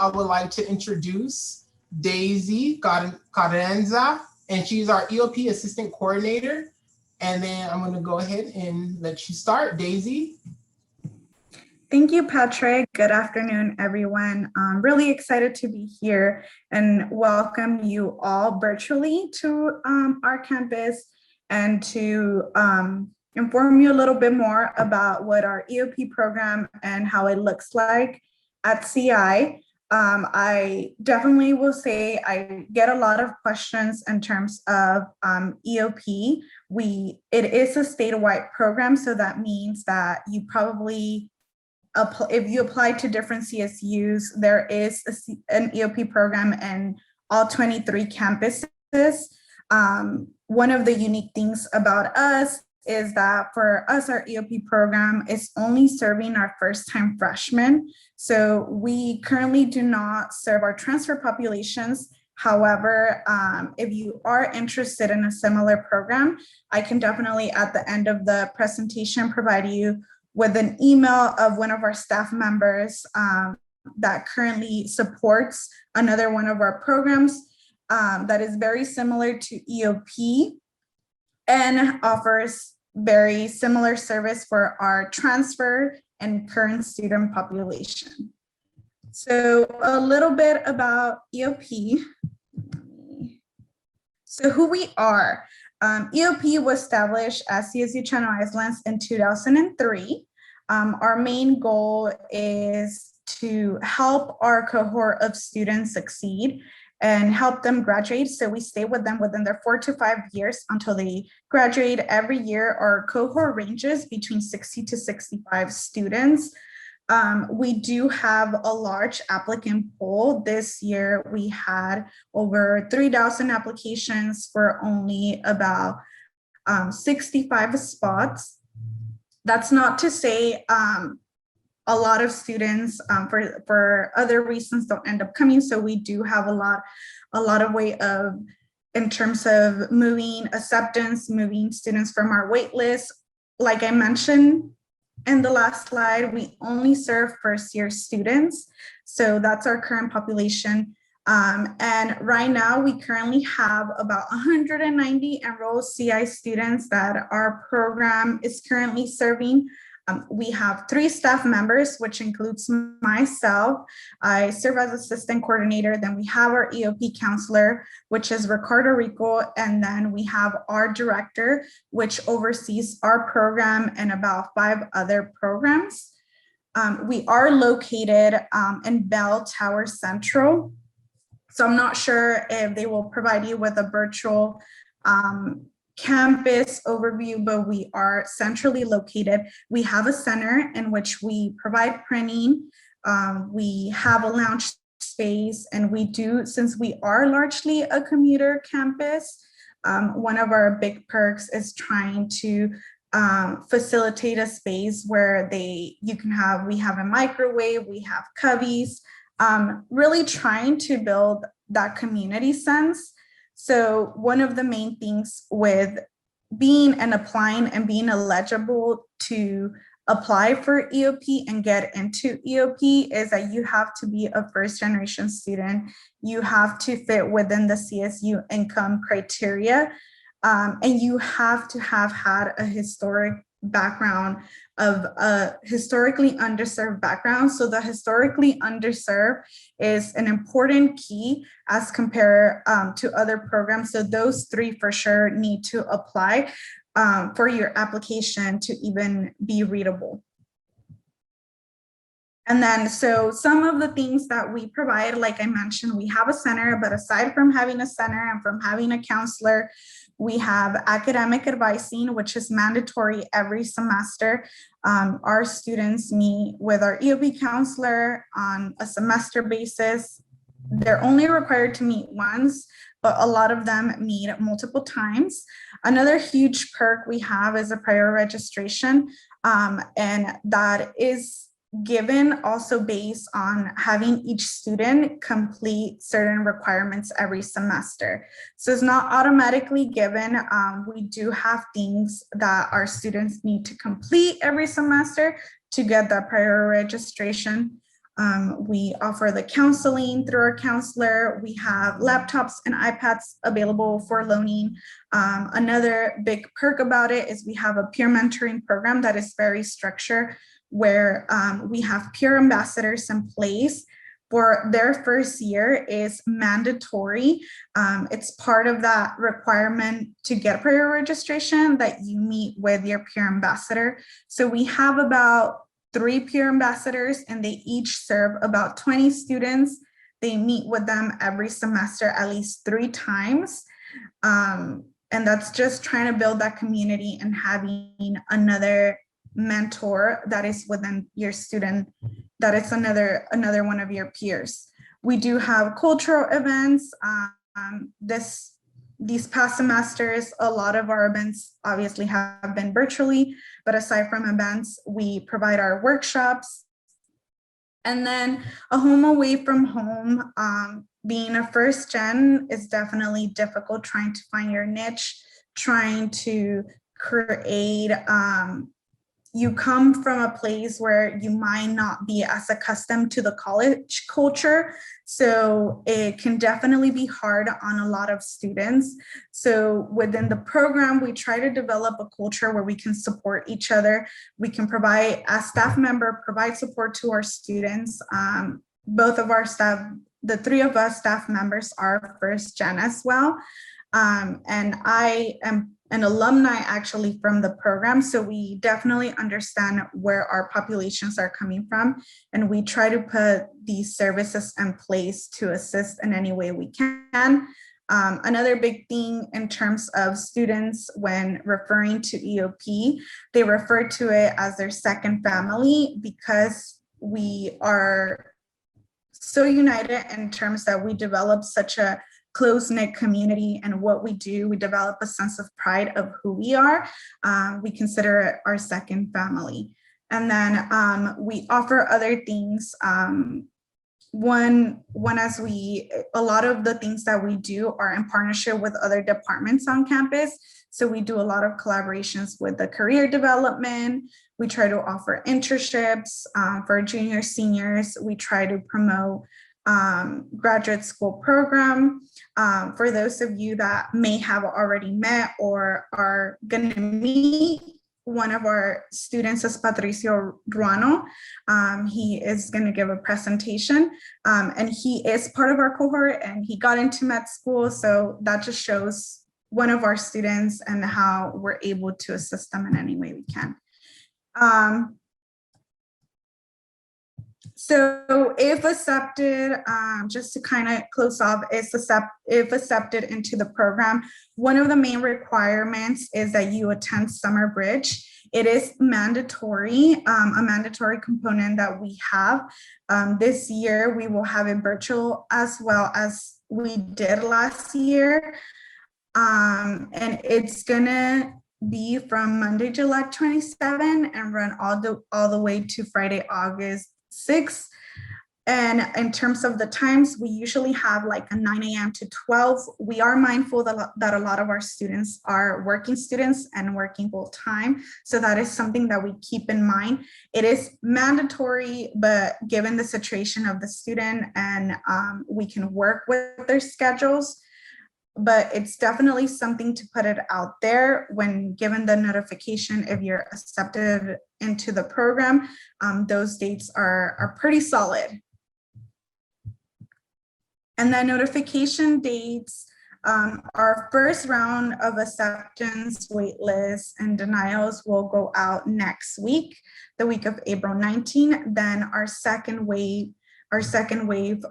I would like to introduce Daisy Cardenza, and she's our EOP Assistant Coordinator. And then I'm going to go ahead and let you start, Daisy. Thank you, Patrick. Good afternoon, everyone. I'm really excited to be here and welcome you all virtually to our campus and to inform you a little bit more about what our EOP program and how it looks like at CI. I definitely will say I get a lot of questions in terms of EOP. It is a statewide program, so that means that you probably if you apply to different CSUs, there is an EOP program in all 23 campuses. One of the unique things about us is that for us, our EOP program is only serving our first-time freshmen. So we currently do not serve our transfer populations. However, if you are interested in a similar program, I can definitely at the end of the presentation provide you with an email of one of our staff members that currently supports another one of our programs that is very similar to EOP and offers very similar service for our transfer and current student population. So a little bit about EOP. So who we are. EOP was established as CSU Channel Islands in 2003. Our main goal is to help our cohort of students succeed and help them graduate. So we stay with them within their 4 to 5 years until they graduate. Every year, our cohort ranges between 60 to 65 students. We do have a large applicant pool. This year, we had over 3,000 applications for only about 65 spots. That's not to say a lot of students for other reasons don't end up coming. So we do have a lot of way of, in terms of moving acceptance, moving students from our wait list. Like I mentioned in the last slide, we only serve first-year students. So that's our current population. And right now, we currently have about 190 enrolled CI students that our program is currently serving. We have 3 staff members, which includes myself. I serve as assistant coordinator. Then we have our EOP counselor, which is Ricardo Rico. And then we have our director, which oversees our program and about 5 other programs. We are located in Bell Tower Central. So I'm not sure if they will provide you with a virtual campus overview, but we are centrally located. We have a center in which we provide printing. We have a lounge space, and we do, since we are largely a commuter campus, one of our big perks is trying to facilitate a space where we have a microwave, we have cubbies, really trying to build that community sense. So one of the main things with being and applying and being eligible to apply for EOP and get into EOP is that you have to be a first-generation student. You have to fit within the CSU income criteria, and you have to have had a historic background of a historically underserved background. So the historically underserved is an important key as compared to other programs. So those 3 for sure need to apply for your application to even be readable. And then, so some of the things that we provide, like I mentioned, we have a center, but aside from having a center and from having a counselor, we have academic advising, which is mandatory every semester. Our students meet with our EOP counselor on a semester basis. They're only required to meet once, but a lot of them meet multiple times. Another huge perk we have is a prior registration, and that is given also based on having each student complete certain requirements every semester. So it's not automatically given. We do have things that our students need to complete every semester to get that prior registration. We offer the counseling through our counselor. We have laptops and iPads available for loaning. Another big perk about it is we have a peer mentoring program that is very structured, where we have peer ambassadors in place. For their first year is mandatory. It's part of that requirement to get prior registration that you meet with your peer ambassador. So we have about 3 peer ambassadors, and they each serve about 20 students. They meet with them every semester at least 3 times. And that's just trying to build that community and having another mentor that is within your student, that is another one of your peers. We do have cultural events. These past semesters, a lot of our events obviously have been virtually, but aside from events, we provide our workshops. And then a home away from home, being a first gen is definitely difficult, trying to find your niche, trying to create, you come from a place where you might not be as accustomed to the college culture. So it can definitely be hard on a lot of students. So within the program, we try to develop a culture where we can support each other. We can provide, as staff member, provide support to our students. Both of our staff, the 3 of us staff members are first gen as well. And I am an alumni actually from the program. So we definitely understand where our populations are coming from. And we try to put these services in place to assist in any way we can. Another big thing in terms of students when referring to EOP, they refer to it as their second family, because we are so united in terms that we develop such a close-knit community, and what we do, we develop a sense of pride of who we are. We consider it our second family. And then we offer other things. A lot of the things that we do are in partnership with other departments on campus. So we do a lot of collaborations with the career development. We try to offer internships for junior seniors. We try to promote graduate school program. For those of you that may have already met or are going to meet, one of our students is Patricio Ruano. He is going to give a presentation, and he is part of our cohort, and he got into med school. So that just shows one of our students and how we're able to assist them in any way we can. So if accepted, just to kind of close off, if accepted into the program, one of the main requirements is that you attend Summer Bridge. It is mandatory, a mandatory component that we have. This year, we will have it virtual as well as we did last year. And it's gonna be from Monday, July 27 and run all the way to Friday, August 6th. And in terms of the times, we usually have like a 9 a.m. to 12. We are mindful that a lot of our students are working students and working full time. So that is something that we keep in mind. It is mandatory, but given the situation of the student, and we can work with their schedules, but it's definitely something to put it out there when given the notification if you're accepted into the program. Those dates are pretty solid. And then notification dates, our first round of acceptance, waitlist, and denials will go out next week, the week of April 19. Then our second wave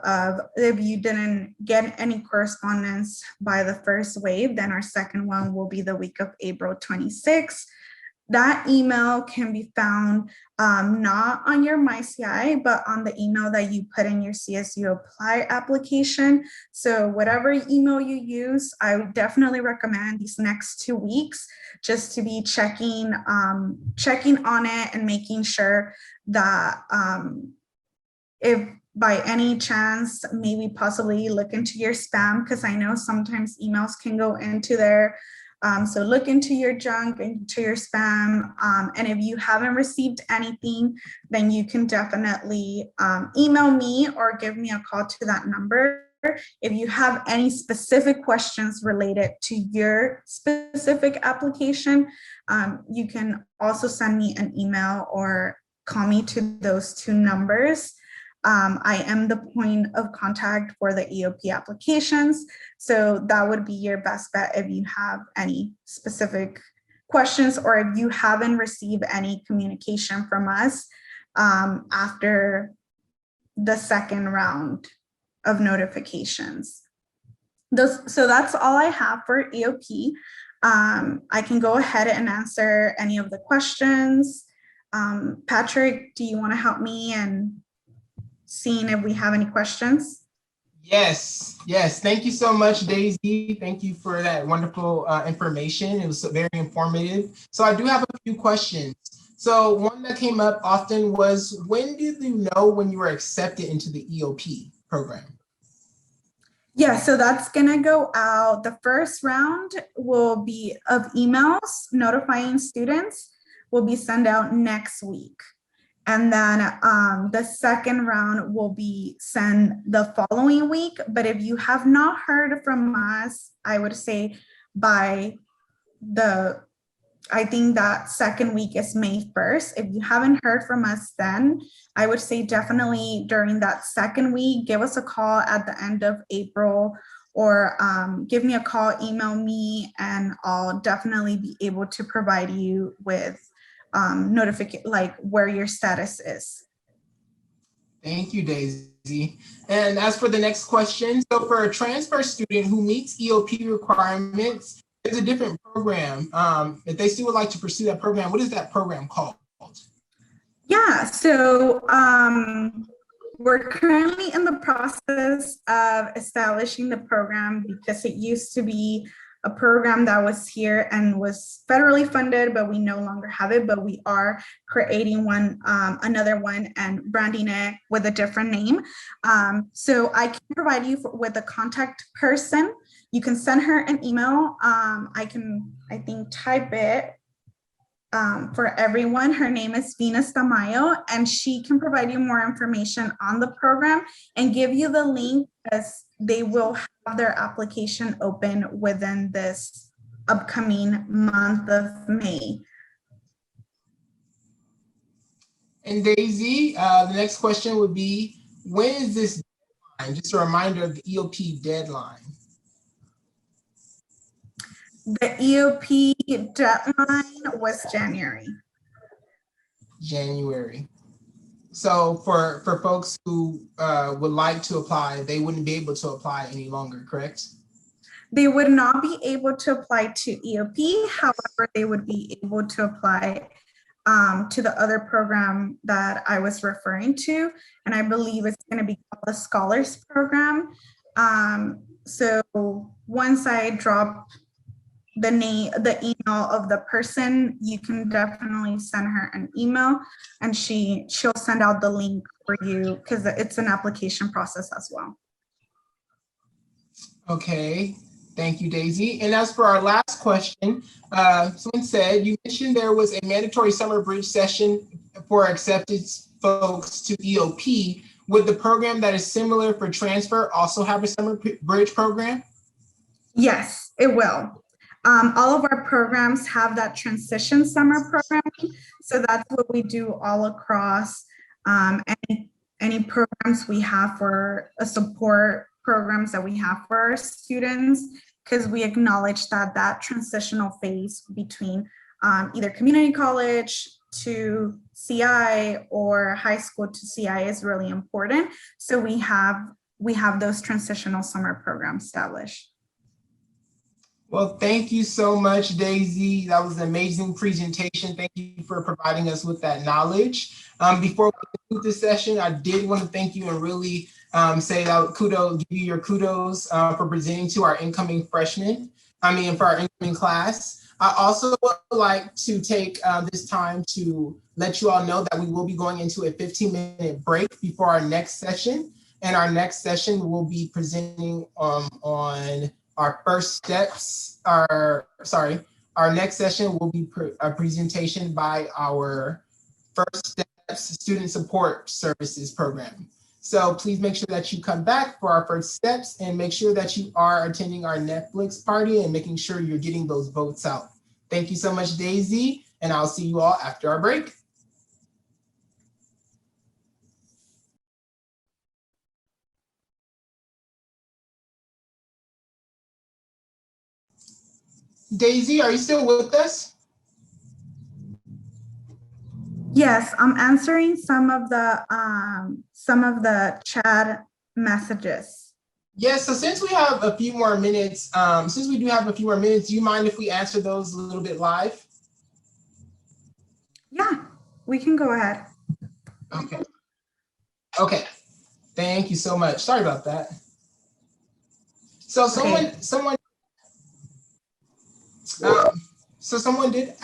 of, if you didn't get any correspondence by the first wave, then our second one will be the week of April 26. That email can be found not on your MyCI, but on the email that you put in your CSU Apply application. So whatever email you use, I would definitely recommend these next 2 weeks just to be checking on it and making sure that if by any chance, maybe possibly look into your spam, because I know sometimes emails can go into there. So look into your junk, into your spam. And if you haven't received anything, then you can definitely email me or give me a call to that number. If you have any specific questions related to your specific application, you can also send me an email or call me to those two numbers. I am the point of contact for the EOP applications. So that would be your best bet if you have any specific questions or if you haven't received any communication from us after the second round of notifications. So that's all I have for EOP. I can go ahead and answer any of the questions. Patrick, do you want to help me in seeing if we have any questions? Yes. Thank you so much, Daisy. Thank you for that wonderful information. It was very informative. So I do have a few questions. So one that came up often was, when did you know when you were accepted into the EOP program? Yeah, so that's gonna go out. The first round will be of emails notifying students will be sent out next week. And then the second round will be sent the following week. But if you have not heard from us, I would say I think that second week is May 1st. If you haven't heard from us then, I would say definitely during that second week, give us a call at the end of April, or give me a call, email me, and I'll definitely be able to provide you with notification, like where your status is. Thank you, Daisy. And as for the next question, so for a transfer student who meets EOP requirements, there's a different program. If they still would like to pursue that program, what is that program called? Yeah, so we're currently in the process of establishing the program, because it used to be a program that was here and was federally funded, but we no longer have it. But we are creating one, another one, and branding it with a different name. So I can provide you with a contact person. You can send her an email. I think type it for everyone. Her name is Venus Tamayo, and she can provide you more information on the program and give you the link, as they will have their application open within this upcoming month of May. And Daisy, the next question would be, when is this deadline? Just a reminder of the EOP deadline. The EOP deadline was January. So for folks who would like to apply, they wouldn't be able to apply any longer, correct? They would not be able to apply to EOP. However, they would be able to apply to the other program that I was referring to. And I believe it's going to be called the Scholars Program. So once I drop the email of the person, you can definitely send her an email, and she'll send out the link for you, because it's an application process as well. Okay, thank you, Daisy. And as for our last question, someone said, you mentioned there was a mandatory summer bridge session for accepted folks to EOP. Would the program that is similar for transfer also have a summer bridge program? Yes, it will. All of our programs have that transition summer programming. So that's what we do all across any programs we have for support programs that we have for our students, because we acknowledge that that transitional phase between either community college to CI or high school to CI is really important. So we have those transitional summer programs established. Well, thank you so much, Daisy. That was an amazing presentation. Thank you for providing us with that knowledge. Before we conclude this session, I did want to thank you and really say that give you your kudos for presenting to our incoming freshmen. For our incoming class. I also would like to take this time to let you all know that we will be going into a 15-minute break before our next session. And our next session will be presenting on our next session will be a presentation by our First Steps Student Support Services program. So please make sure that you come back for our first steps and make sure that you are attending our Netflix party and making sure you're getting those votes out. Thank you so much, Daisy, and I'll see you all after our break. Daisy, are you still with us? Yes, I'm answering some of the chat messages. Yes, so since we have a few more minutes, do you mind if we answer those a little bit live? Yeah, we can go ahead. Okay. Thank you so much. Sorry about that. So someone did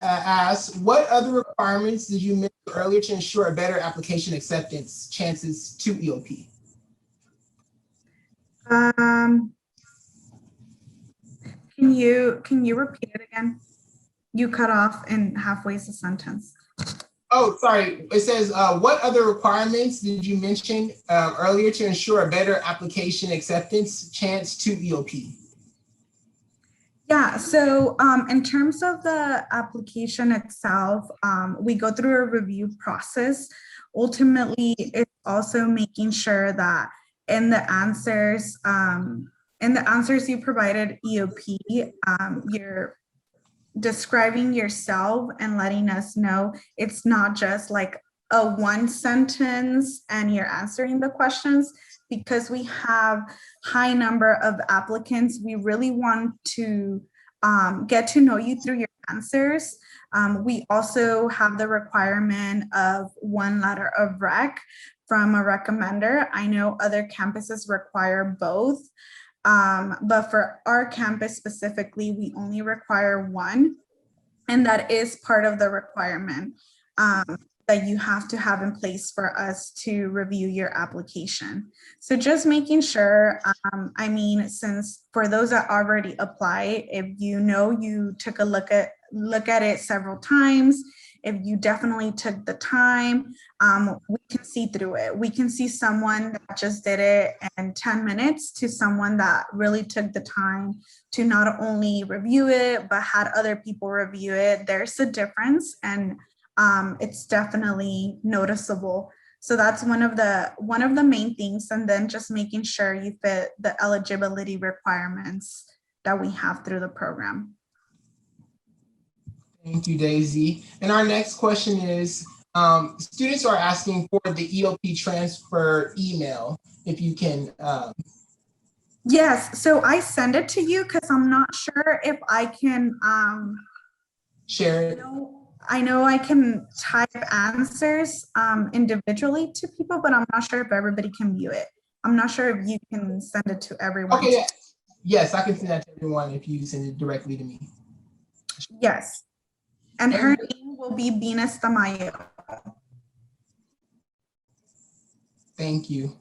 ask, what other requirements did you mention earlier to ensure a better application acceptance chances to EOP? Can you repeat it again? You cut off in halfway the sentence. Oh, sorry. It says, what other requirements did you mention earlier to ensure a better application acceptance chance to EOP? Yeah, so in terms of the application itself, we go through a review process. Ultimately, it's also making sure that in the answers you provided EOP, you're describing yourself and letting us know it's not just like a one sentence and you're answering the questions. Because we have high number of applicants, we really want to get to know you through your answers. We also have the requirement of one letter of rec from a recommender. I know other campuses require both, but for our campus specifically, we only require one, and that is part of the requirement that you have to have in place for us to review your application. So just making sure, since for those that already apply, if you took a look at it several times, if you definitely took the time, we can see through it. We can see someone that just did it in 10 minutes to someone that really took the time to not only review it, but had other people review it. There's a difference, and it's definitely noticeable. So that's one of the main things. And then just making sure you fit the eligibility requirements that we have through the program. Thank you, Daisy. And our next question is, students are asking for the EOP transfer email, if you can. Yes, so I send it to you because I'm not sure if I can share it. I know I can type answers individually to people, but I'm not sure if everybody can view it. I'm not sure if you can send it to everyone. Okay, yes, I can send that to everyone if you send it directly to me. Yes. And her name will be Venus Tamayo. Thank you.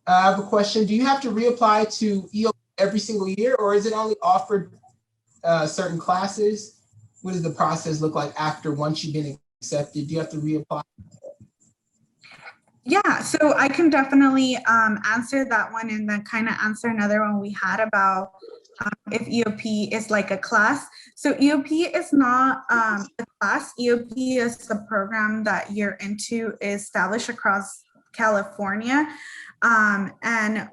I have a question. Do you have to reapply to EOP every single year, or is it only offered certain classes? What does the process look like once you've been accepted? Do you have to reapply? Yeah, so I can definitely answer that one and then kind of answer another one we had about if EOP is like a class. So EOP is not a class. EOP is the program that you're into, established across California. And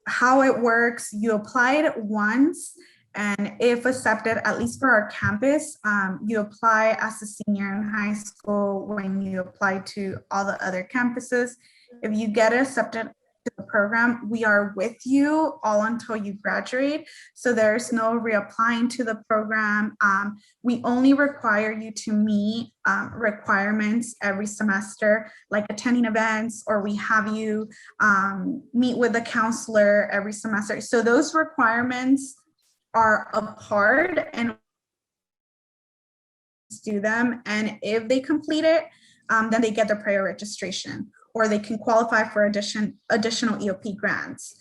how it works, you applied once, and if accepted, at least for our campus, you apply as a senior in high school when you apply to all the other campuses. If you get accepted to the program, we are with you all until you graduate. So there's no reapplying to the program. We only require you to meet requirements every semester, like attending events, or we have you meet with a counselor every semester. So those requirements are a part, and do them, and if they complete it, then they get the prior registration. or they can qualify for additional EOP grants.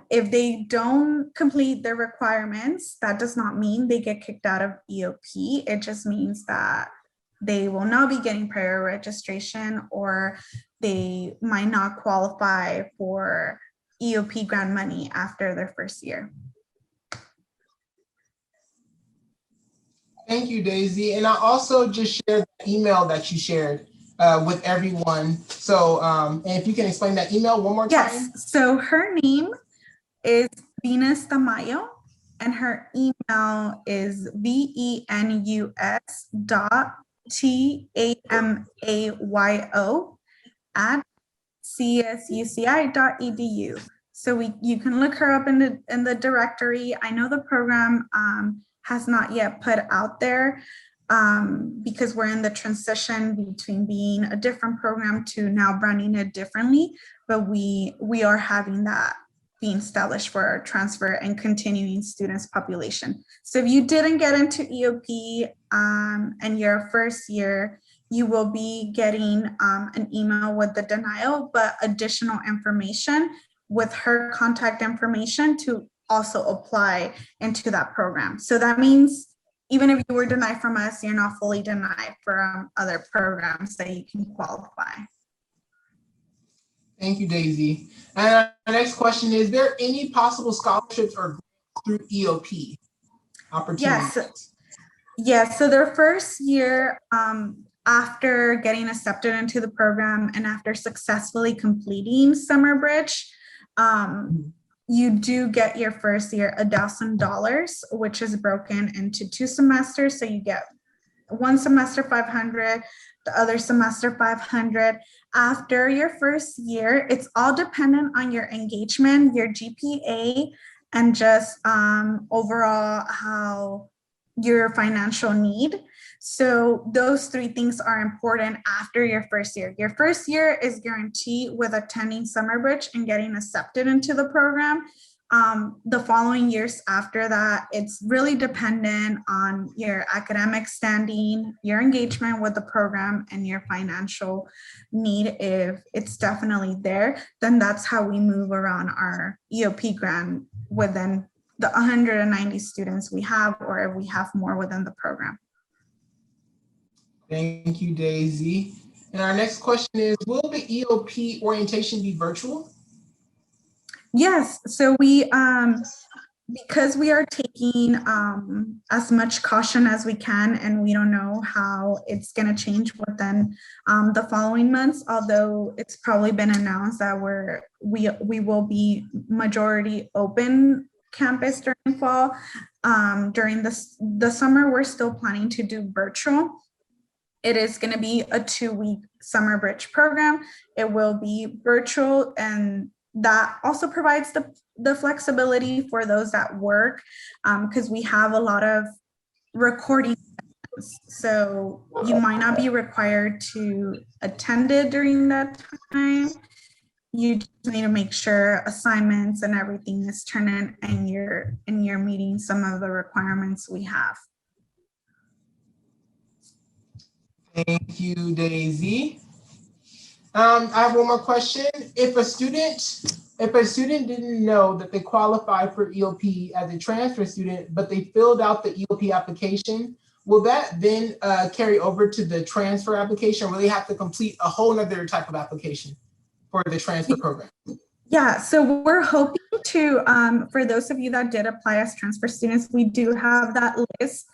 If they don't complete their requirements, that does not mean they get kicked out of EOP. It just means that they will not be getting prior registration, or they might not qualify for EOP grant money after their first year. Thank you, Daisy. And I also just shared the email that you shared with everyone. So, and if you can explain that email one more time. Yes, so her name is Venus Tamayo, and her email is venus.tamayo@csuci.edu. So you can look her up in the directory. I know the program has not yet put out there because we're in the transition between being a different program to now running it differently, but we are having that being established for our transfer and continuing students population. So if you didn't get into EOP and your first year, you will be getting an email with the denial, but additional information with her contact information to also apply into that program. So that means even if you were denied from us, you're not fully denied from other programs that you can qualify. Thank you, Daisy. And our next question is there any possible scholarships or grants through EOP opportunities? Yes, so their first year, after getting accepted into the program and after successfully completing Summer Bridge, you do get your first year $1,000, which is broken into 2 semesters. So you get one semester 500, the other semester 500. After your first year, it's all dependent on your engagement, your GPA, and just overall how your financial need. So those 3 things are important after your first year. Your first year is guaranteed with attending Summer Bridge and getting accepted into the program. The following years after that, it's really dependent on your academic standing, your engagement with the program, and your financial need. If it's definitely there, then that's how we move around our EOP grant within the 190 students we have, or if we have more within the program. Thank you, Daisy. And our next question is, will the EOP orientation be virtual? Yes, so we, because we are taking as much caution as we can, and we don't know how it's going to change within the following months, although it's probably been announced that we will be majority open campus during fall. During the summer, we're still planning to do virtual. It is going to be a 2-week Summer Bridge program. It will be virtual, and that also provides the flexibility for those that work, because we have a lot of recording. So you might not be required to attend it during that time. You just need to make sure assignments and everything is turned in, and you're meeting some of the requirements we have. Thank you, Daisy. I have one more question. If a student didn't know that they qualify for EOP as a transfer student, but they filled out the EOP application, will that then carry over to the transfer application, or will they have to complete a whole nother type of application for the transfer program? Yeah, so we're hoping to, for those of you that did apply as transfer students, we do have that list.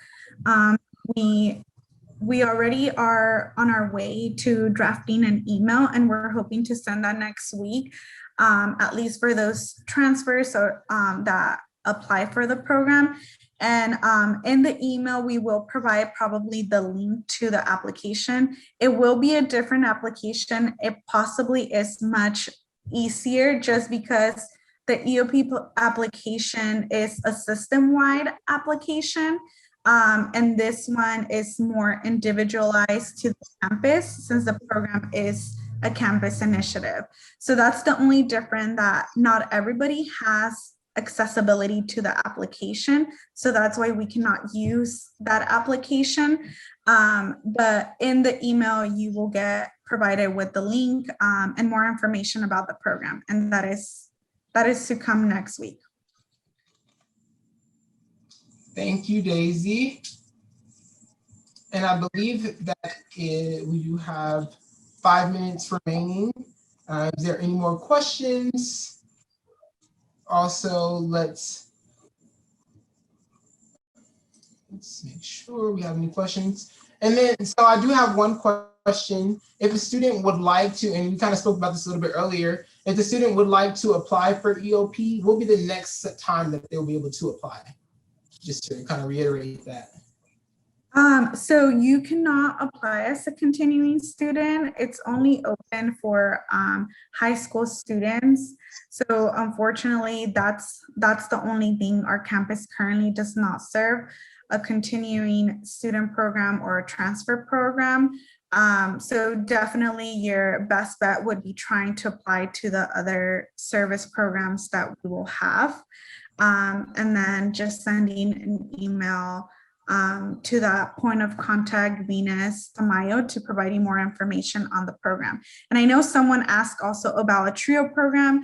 We already are on our way to drafting an email, and we're hoping to send that next week, at least for those transfers or that apply for the program. And in the email, we will provide probably the link to the application. It will be a different application. It possibly is much easier just because the EOP application is a system-wide application. And this one is more individualized to the campus, since the program is a campus initiative. So that's the only difference, that not everybody has accessibility to the application. So that's why we cannot use that application. But in the email, you will get provided with the link and more information about the program. And that is to come next week. Thank you, Daisy. And I believe that we do have 5 minutes remaining. Is there any more questions? Also, let's make sure we have any questions. And then, so I do have one question. If a student would like to, and we kind of spoke about this a little bit earlier, if the student would like to apply for EOP, what will be the next time that they'll be able to apply? Just to kind of reiterate that. So you cannot apply as a continuing student. It's only open for high school students. So unfortunately, that's the only thing. Our campus currently does not serve a continuing student program or a transfer program. So definitely your best bet would be trying to apply to the other service programs that we will have. And then just sending an email to that point of contact, Venus Tamayo, to provide you more information on the program. And I know someone asked also about a TRIO program.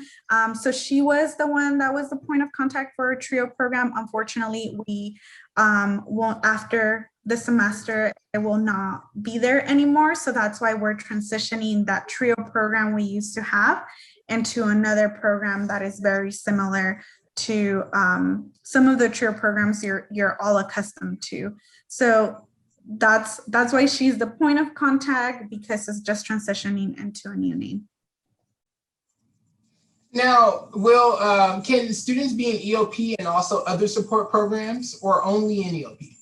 So she was the one that was the point of contact for a TRIO program. Unfortunately, we won't, after the semester, it will not be there anymore. So that's why we're transitioning that TRIO program we used to have into another program that is very similar to some of the TRIO programs you're all accustomed to. So that's why she's the point of contact, because it's just transitioning into a new name. Now, can students be in EOP and also other support programs, or only in EOP?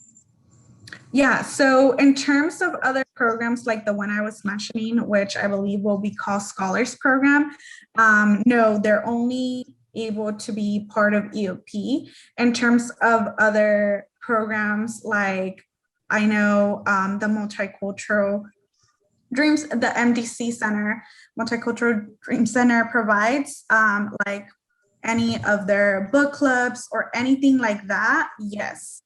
Yeah, so in terms of other programs like the one I was mentioning, which I believe will be called Scholars Program, no, they're only able to be part of EOP. In terms of other programs, like I know the Multicultural Dreams, the MDC Center, Multicultural Dream Center provides like any of their book clubs or anything like that, yes.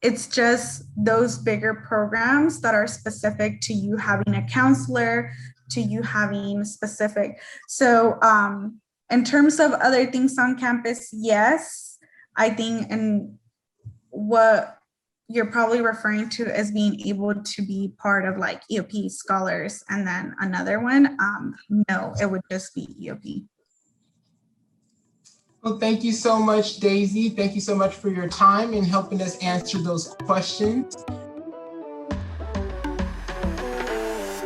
It's just those bigger programs that are specific to you having a counselor, to you having specific. So in terms of other things on campus, yes, I think, and what you're probably referring to as being able to be part of like EOP Scholars and then another one, no, it would just be EOP. Well, thank you so much, Daisy. Thank you so much for your time and helping us answer those questions.